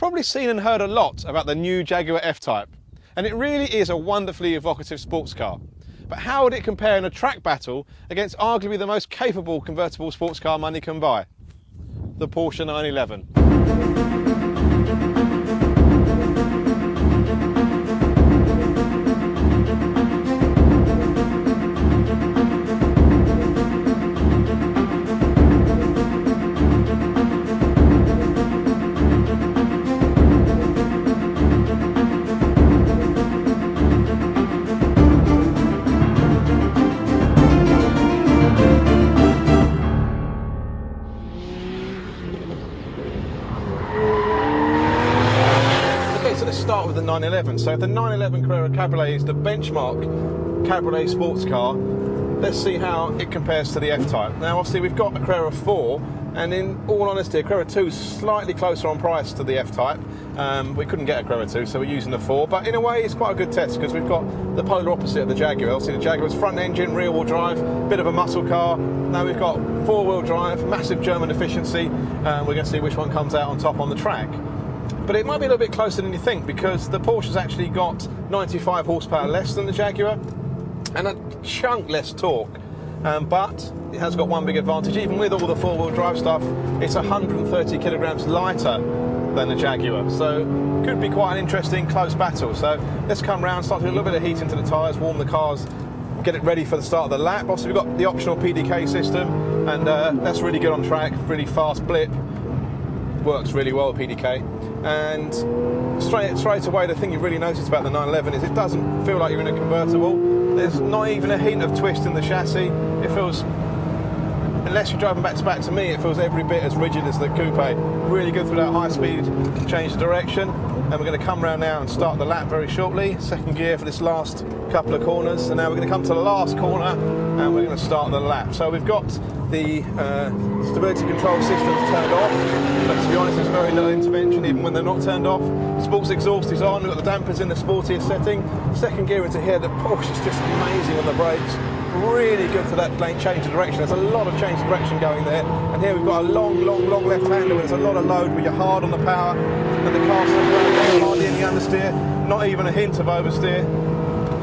probably seen and heard a lot about the new Jaguar F-Type, and it really is a wonderfully evocative sports car. But how would it compare in a track battle against arguably the most capable convertible sports car money can buy? The Porsche 911. So let's start with the 911. So if the 911 Carrera Cabriolet is the benchmark Cabriolet sports car, let's see how it compares to the F-Type. Now obviously we've got a Carrera 4, and in all honesty a Carrera 2 is slightly closer on price to the F-Type. We couldn't get a Carrera 2, so we're using the 4, but in a way it's quite a good test because we've got the polar opposite of the Jaguar. Obviously the Jaguar's front engine, rear wheel drive, bit of a muscle car. Now we've got four-wheel drive, massive German efficiency. We're going to see which one comes out on top on the track. But it might be a little bit closer than you think, because the Porsche's actually got 95 horsepower less than the Jaguar and a chunk less torque. But it has got one big advantage. Even with all the four-wheel drive stuff, it's 130 kilograms lighter than the Jaguar. So could be quite an interesting close battle. So let's come round, start to do a little bit of heat into the tyres, warm the cars, get it ready for the start of the lap. Also we've got the optional PDK system, and that's really good on track, really fast blip. Works really well with PDK. And straight away, the thing you really notice about the 911 is it doesn't feel like you're in a convertible. There's not even a hint of twist in the chassis. It feels, unless you're driving back to back, to me it feels every bit as rigid as the coupe. Really good through that high speed change of direction. And we're going to come around now and start the lap very shortly. Second gear for this last couple of corners. And now we're going to come to the last corner and we're going to start the lap. So we've got the stability control systems turned off, but to be honest there's very little intervention even when they're not turned off. Sports exhaust is on, we've got the dampers in the sportiest setting. Second gear into here, the Porsche is just amazing on the brakes. Really good for that lane change of direction. There's a lot of change of direction going there. And here we've got a long left-hander where there's a lot of load where you're hard on the power and the car's hardly any understeer, not even a hint of oversteer.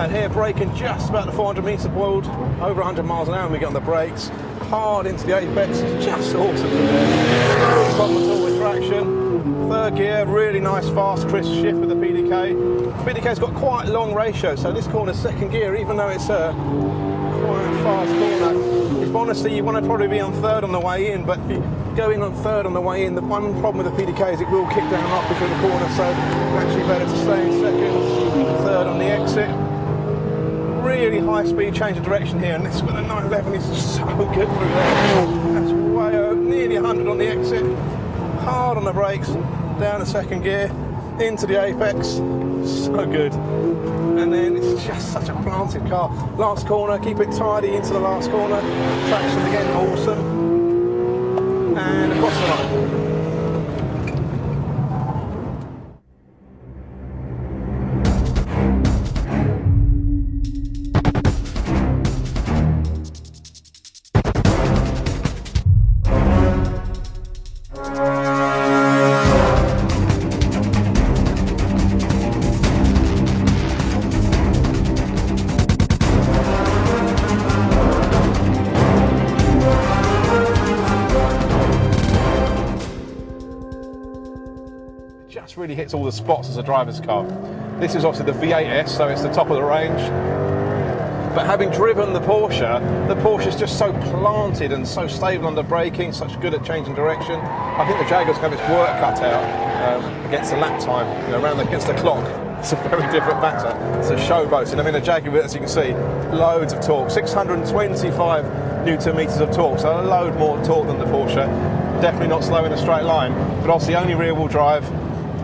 And here braking just about the 400 metre point, over 100 miles an hour when we get on the brakes. Hard into the apex, it's just awesome from there. No problem at all with traction. Third gear, really nice fast crisp shift with the PDK. PDK's got quite long ratio, so this corner's second gear, even though it's a quite fast corner. If honestly you want to probably be on third on the way in, but if you go in on third on the way in, the one problem with the PDK is it will kick down up between the corners, so actually better to stay in second, third on the exit. Really high speed change of direction here, and this with the 911 is so good through there. That's way over, nearly 100 on the exit, hard on the brakes, down the second gear, into the apex, so good. And then it's just such a planted car. Last corner, keep it tidy into the last corner, traction again, awesome. And across the line. Just really hits all the spots as a driver's car. This is obviously the V8S, so it's the top of the range. But having driven the Porsche is just so planted and so stable under braking, such good at changing direction. I think the Jaguar's going to have its work cut out against the lap time, against the clock. It's a very different matter. It's a showboat. And I mean, the Jaguar, as you can see, loads of torque, 625 Newton meters of torque, so a load more torque than the Porsche. Definitely not slow in a straight line, but obviously only rear-wheel drive,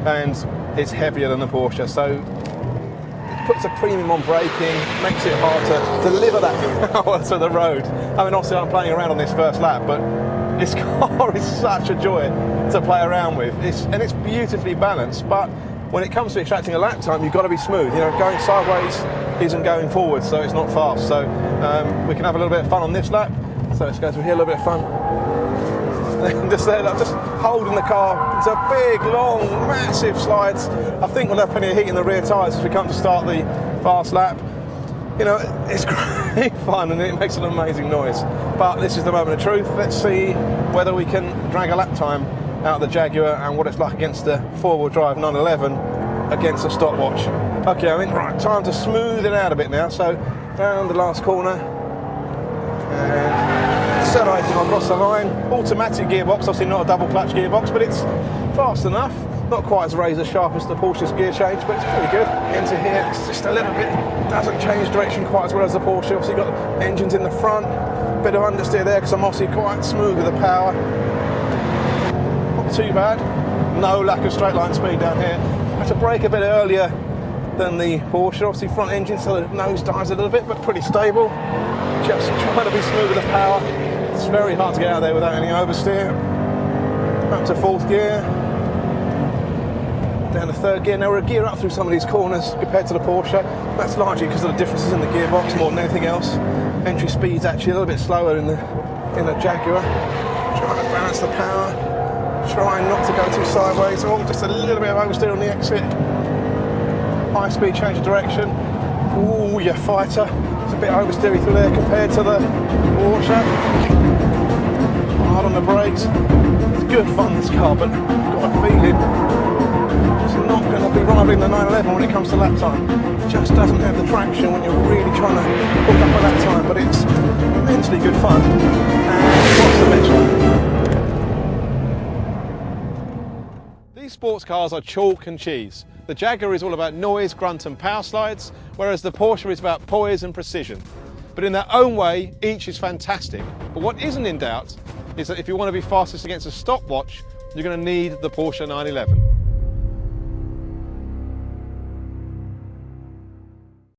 and it's heavier than the Porsche, so it puts a premium on braking, makes it hard to deliver that power to the road. I mean, obviously I'm playing around on this first lap, but this car is such a joy to play around with. And it's beautifully balanced, but when it comes to extracting a lap time, you've got to be smooth. Going sideways isn't going forward, so it's not fast. So we can have a little bit of fun on this lap. So let's go through here, a little bit of fun. And just there, like, just holding the car. It's a big, long, massive slides. I think we'll have plenty of heat in the rear tyres as we come to start the fast lap. You know, it's great fun and it makes an amazing noise. But this is the moment of truth. Let's see whether we can drag a lap time out of the Jaguar and what it's like against the four-wheel drive 911 against a stopwatch. Okay, I mean, right, time to smooth it out a bit now. So, down the last corner. And accelerating across the line. Automatic gearbox, obviously not a double clutch gearbox, but it's fast enough. Not quite as razor sharp as the Porsche's gear change, but it's pretty good. Into here, it's just a little bit, doesn't change direction quite as well as the Porsche. Obviously got engines in the front, bit of understeer there because I'm obviously quite smooth with the power. Not too bad. No lack of straight line speed down here. I had to brake a bit earlier than the Porsche, obviously front engine, so the nose dives a little bit, but pretty stable. Just trying to be smooth with the power. It's very hard to get out there without any oversteer. Up to fourth gear. Down to third gear. Now we're a gear up through some of these corners compared to the Porsche. That's largely because of the differences in the gearbox more than anything else. Entry speed's actually a little bit slower in the Jaguar. Trying to balance the power. Trying not to go too sideways. Oh, just a little bit of oversteer on the exit. High speed change of direction. Ooh, you fighter. It's a bit oversteery through there compared to the Porsche. Hard on the brakes. It's good fun, this car, but I've got a feeling it's not going to be rivaling the 911 when it comes to lap time. It just doesn't have the traction when you're really trying to hook up a lap time, but it's immensely good fun. And what's the next one? These sports cars are chalk and cheese. The Jaguar is all about noise, grunt and power slides, whereas the Porsche is about poise and precision. But in their own way, each is fantastic. But what isn't in doubt is that if you want to be fastest against a stopwatch, you're going to need the Porsche 911.